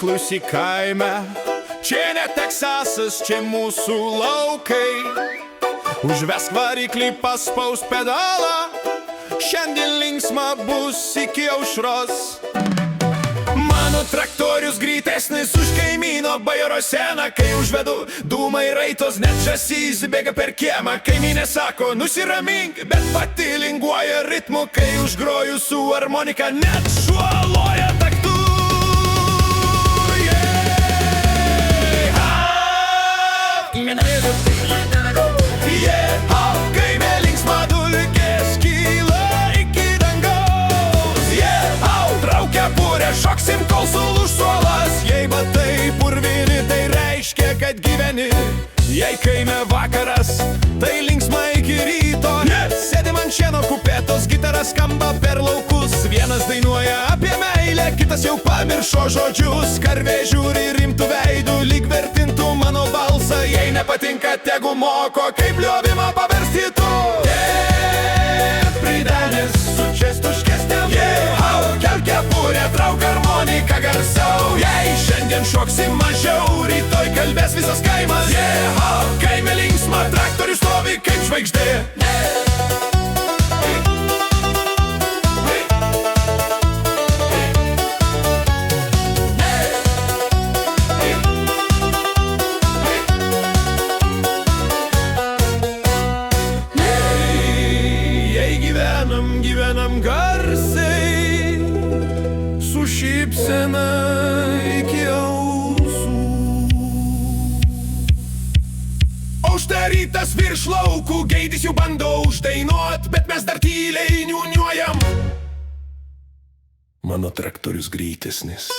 variklius į kaimę. Čia ne Teksasas, čia mūsų laukai. Užvesk variklį, paspaus pedalą, šiandien linksma bus iki aušros. Mano traktorius greitesnis už kaimyno bajoro seną. Kai užvedu, dūmai raitos, net žąsys bėga per kiemą. Kaimynė sako, nusiramink, bet pati linguoja ritmu. Kai užgroju su harmonika, net šuo loja taktu. Kaime linksma dulkės kyla iki dangaus. Traukia burę, šoksim, kol sulūž suolas. Jei batai purvini, tai reiškia, kad gyveni. Jei kaime vakaras, tai linksma iki ryto. Sėdim ant šieno kupetos, gitara skamba per laukus. Vienas dainuoja apie meilę, kitas jau pamiršo žodžius. Karvė žiūri rimtų veidų, lyg vertintų mano balsą. Jei nepatinka, tegu moko, kaip liovimą paversti tu. Pridenis su čestuškesniam. Kelk kepurę, trauk harmoniką garsiau. Jei šiandien šoksim mažiau, rytoj kalbės visas kaimas. Kaime linksma, traktorius stovi kaip žvaigždė. Gyvenam garsiai, su šypsena iki ausų. Uždarytas virš laukų, gaidis jau bando uždainuot, bet mes dar tyliai niūniuojam. Mano traktorius greitesnis.